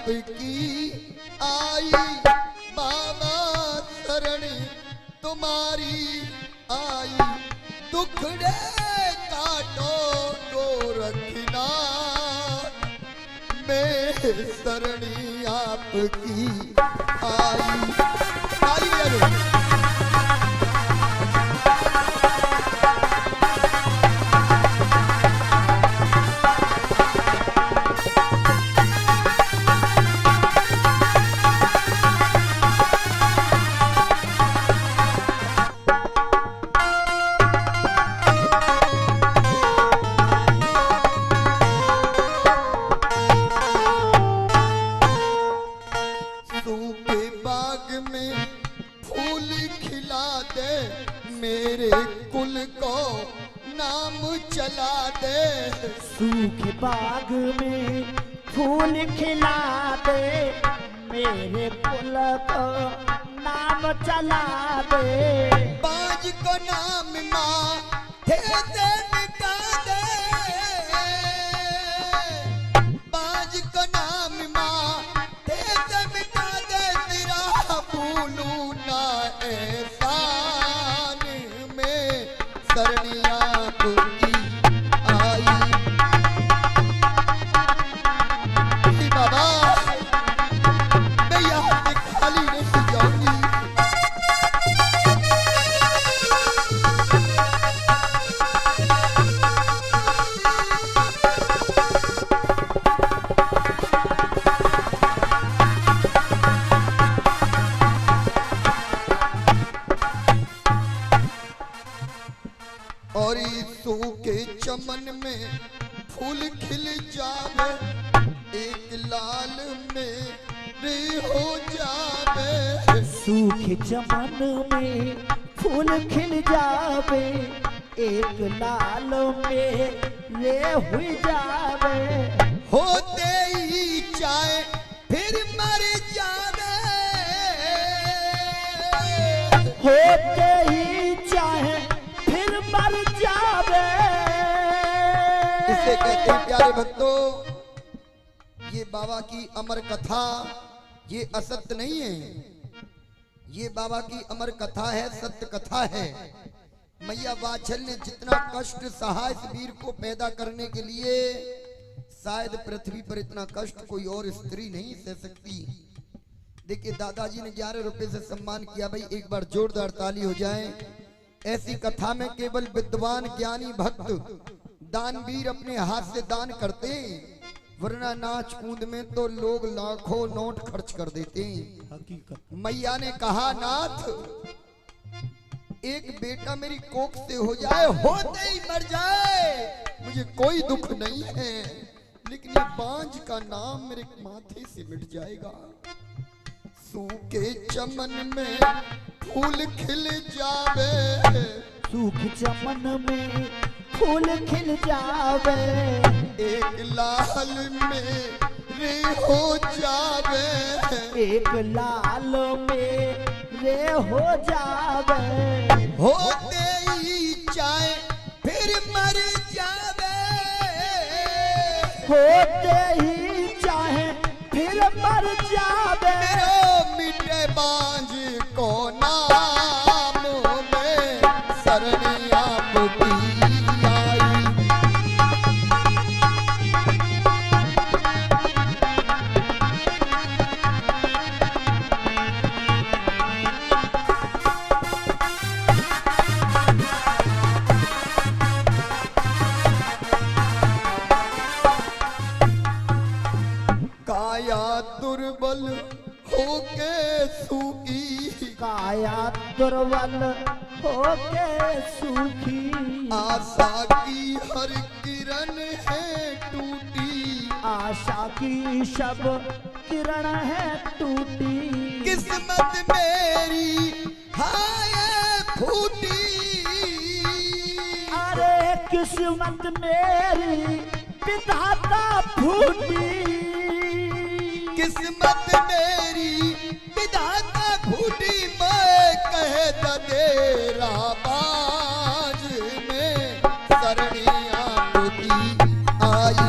आपकी आई, बाबा शरण तुम्हारी आई, दुखड़े काटो गोरखनाथ, मैं शरणी आपकी आई। मेरे कुल को नाम चला दे, सूखे बाग में फूल खिला दे, मेरे कुल को नाम चला दे। बाज को नाम माँ थे दे मिटा दे, बाज को नाम माँ थे दे मिटा दे, तेरा भूलू ना एहसान में शरणी आपकी आई। बाबा मैं यहाँ से खाली नहीं जाऊंगी, और सूखे चमन में फूल खिल जावे, एक लाल में रे हो जावे। सूखे चमन में फूल खिल जावे, एक लाल में रे हो जावे। होते ही चाहे फिर मर जावे, होते ही चाहे फिर मर जावे। इसे कहते हैं प्यारे भक्तों, ये बाबा की अमर कथा, ये असत्य नहीं है, ये बाबा की अमर कथा है, सत्य कथा है। मैया वात्सल ने जितना कष्ट सहा इस वीर को पैदा करने के लिए, शायद पृथ्वी पर इतना कष्ट कोई और स्त्री नहीं सह सकती। देखिए दादाजी ने 11 रुपए से सम्मान किया, भाई एक बार जोरदार ताली हो जाए। ऐसी कथा में केवल विद्वान ज्ञानी भक्त दानवीर अपने हाथ से दान करते, वरना नाच कूद में तो लोग लाखों नोट खर्च कर देते। हकीकत मैया ने कहा नाथ एक बेटा मेरी कोख से हो जाए, होते ही मर जाए, मुझे कोई दुख नहीं है, लेकिन ये बांझ का नाम मेरे माथे से मिट जाएगा। सूखे चमन में फूल खिल जावे, सूखे चमन में फूल खिल जावे, एक लाल में रे हो जावे, एक लाल में रे हो जावे। होते ही चाहे फिर मर जावे, होते ही चाहे फिर मर जावे। मेरो मिटे बांझ को नाम में शरणी आपकी आई। काया दुर्बल होके सूखी, काया दुर्बल होके सूखी, आशा की हर किरण है टूटी, आशा की सब किरण है टूटी। किस्मत मेरी हाय फूटी, अरे किस्मत मेरी विधाता फूटी, किस्मत मेरी विधाता फूटी, मैं कह तेरा बाज में शरणी आपकी आई।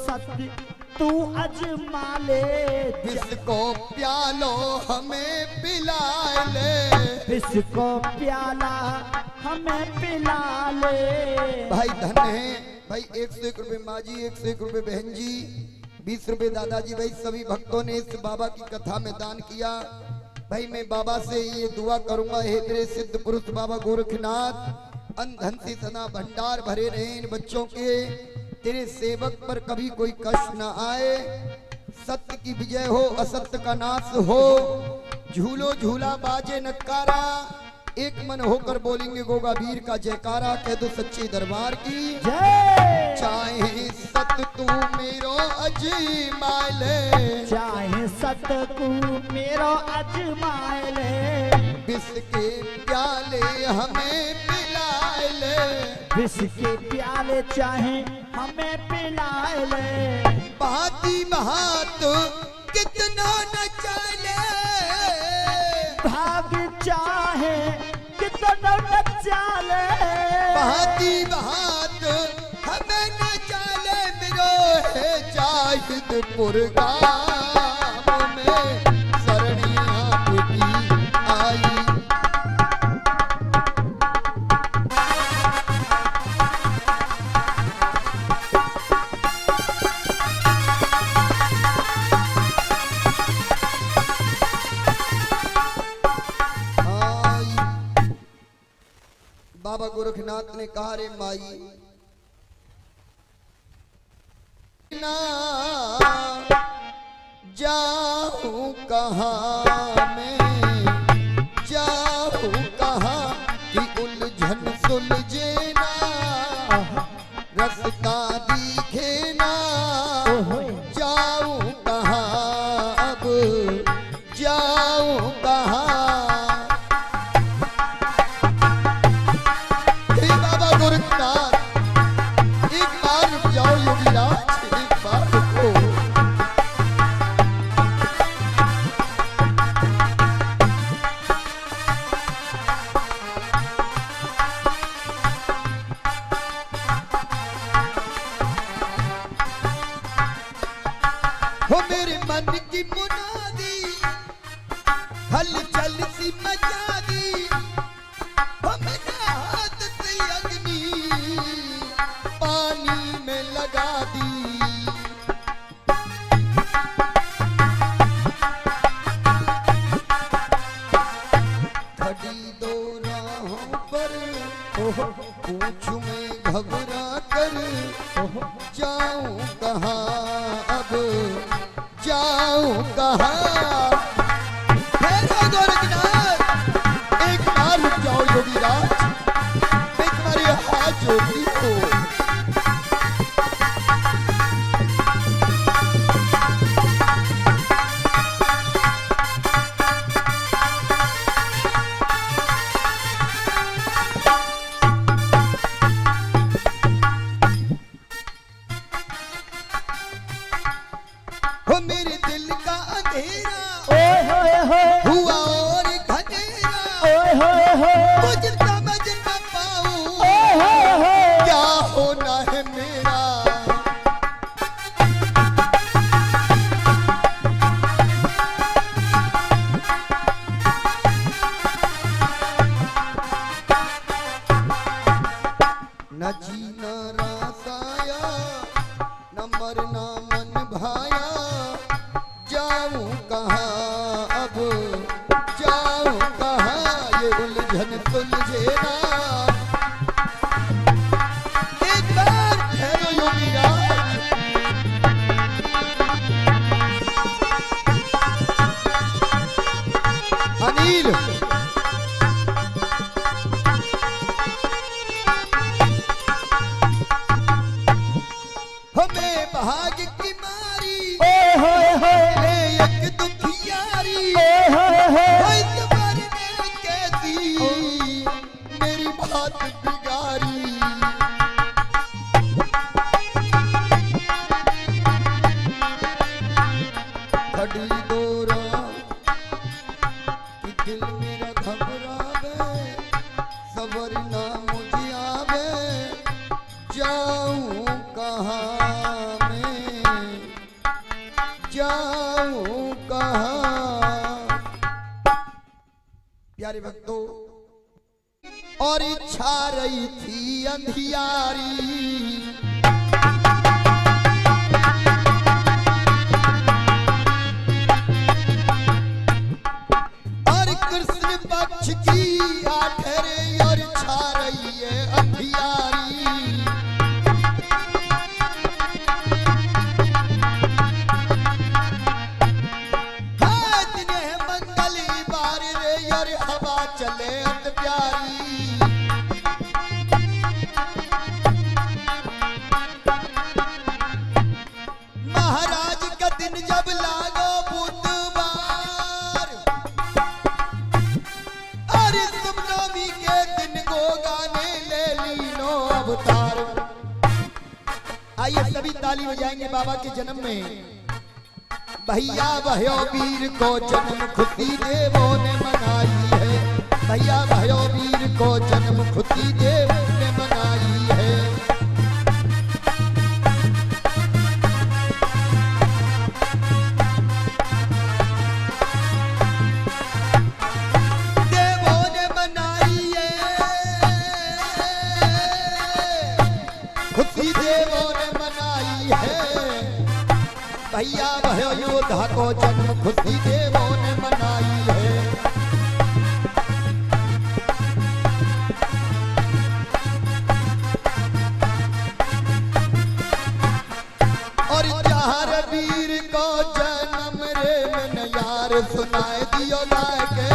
सत्य तू अजमा ले। जिसको प्यालो हमें पिला ले। इसको प्याला हमें पिला ले। भाई धन है भाई, 101 रुपए माँ जी, 101 रुपए बहन जी, 20 रुपए दादाजी। भाई सभी भक्तों ने इस बाबा की कथा में दान किया। भाई मैं बाबा से ये दुआ करूंगा, हे मेरे सिद्ध पुरुष बाबा गोरखनाथ, अंधन से सदा भंडार भरे रहे इन बच्चों के, तेरे सेवक पर कभी कोई कष्ट न आए। सत्य की विजय हो, असत्य का नाश हो। झूलो झूला बाजे नकारा, एक मन होकर बोलेंगे गोगा वीर का जयकारा। कह दो सच्चे दरबार की जय। चाहे सत्य तू मेरो अजमाए ले। चाहे सत्य तू मेरो अजमाए ले। विष के प्याले हमें पिलाए ले। विष के प्याले चाहे हमें पिलाए ले। भांति भांत कितना न चले। भाग चाहे कितना न चले। भांति भांत हमें न चले। मेरो है जाहिदपुर गाँव में सरणी आपकी आई। बाबा गोरखनाथ ने कहा, रे माई ना जाऊं कहाँ मैं, जाऊं कहाँ कि उलझन सुलझे ना, रास्ता दिखे ना। जाऊं कहाँ अब, जाऊं कहाँ। एक बार रुक जाओ योगीराज, एक बार रुको। हो मेरे मन की मुनादी हलचल सी मचा दी। हो मेरे हाथ से अग्नि पानी में लगा दी। खड़ी दो राहों पर पूछूं मैं घबरा कर, जाऊं कहाँ अब, जाऊं कहाँ। गोरखनाथ एक बार रुक जाओ योगीराज, मैं तुम्हारे हाथ जोड़ती हूँ। हो मेरे दिल का अंधेरा हुआ और घनेरा। मुझे समझ न पाऊं क्या होना है मेरा। न जीना रास आया, न मरना मन भाया। जाऊं कहाँ अब, जाऊं कहाँ, ये उलझन सुलझे ना। एक बार ठहरो योगीराज। अनिल हमें भाग्य की मारी, मैं एक दुखियारी। इस मरने कैसी मेरी बात बिगाड़ी। खड़ी दो राह कि दिल मेरा घबरावे, सबर ना मुझे आवे। जाऊं कहाँ मैं, प्यारे भक्तों, और छा रही थी अंधियारी, और कृष्ण पक्ष की आठरे और छा रही है अंधियारी। हाँ दिन है मंगली बार रे और हवा चले अत प्यारी। महाराज का दिन जब लागो बुधवार, अरे नवमी के दिन को गाने ले लीनो अवतार। आइए सभी ताली बजाएंगे बाबा के जन्म में। भैया भयो वीर को जन्म खुशी देवों ने मनाई है, भैया भयो वीर को जन्म खुशी देवों ने मनाई है। देवों ने मनाई है, खुशी देवों ने मनाई है। भैया भयो योद्धा को जन्म खुशी देवों ने मनाई है। और चार वीर को जन्म रे मन यार सुनाए दियो गाय के।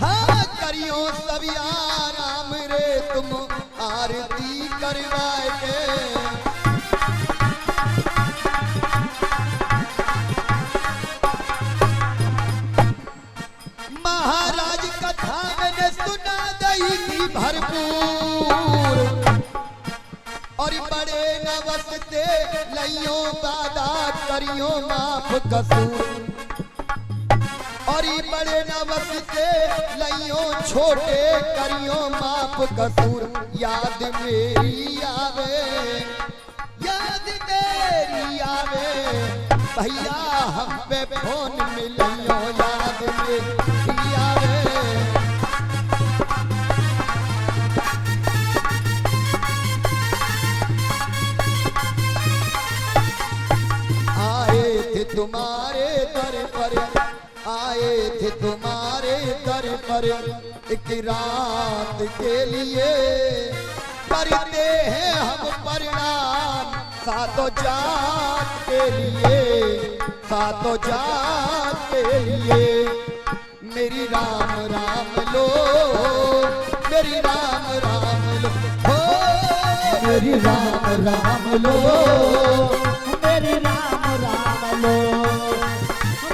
हाँ करियो सब आराम रे तुम आरती करवाए के। महाराज कथा मैंने सुना गई थी भरपूर, और बड़े नवसते लइयो दादा करियो माफ कसूर। और बड़े नवसते लइयो छोटे करियो माफ कसूर। याद मेरी आवे, याद मेरी आवे, भैया हम पे फोन मिलियो याद मेरी आवे। आए थे तुम्हारे दर पर, आए थे तुम्हारे दर पर एक रात के लिए, करते हैं हम प्रणाम सातों जात के लिए, सातों जात के लिए। मेरी राम राम लो, मेरी राम राम लो, हो मेरी राम राम लो, मेरी राम राम लो,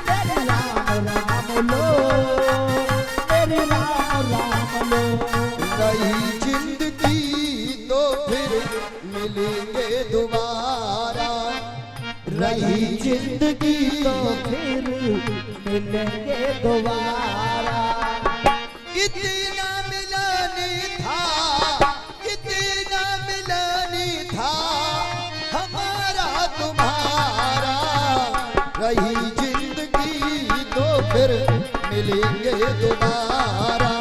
मेरी राम राम लो, मेरी राम राम लो। नई जिंदगी तो फिर मिलेंगे दोबारा, रही जिंदगी तो फिर मिलेंगे दोबारा। इतना मिलानी था, इतना मिलानी था हमारा तुम्हारा। रही जिंदगी तो फिर मिलेंगे दोबारा,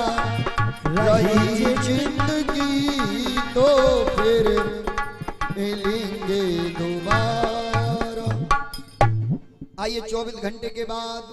रही जिंदगी तो फिर मिलेंगे दोबारा। आइए 24 घंटे के बाद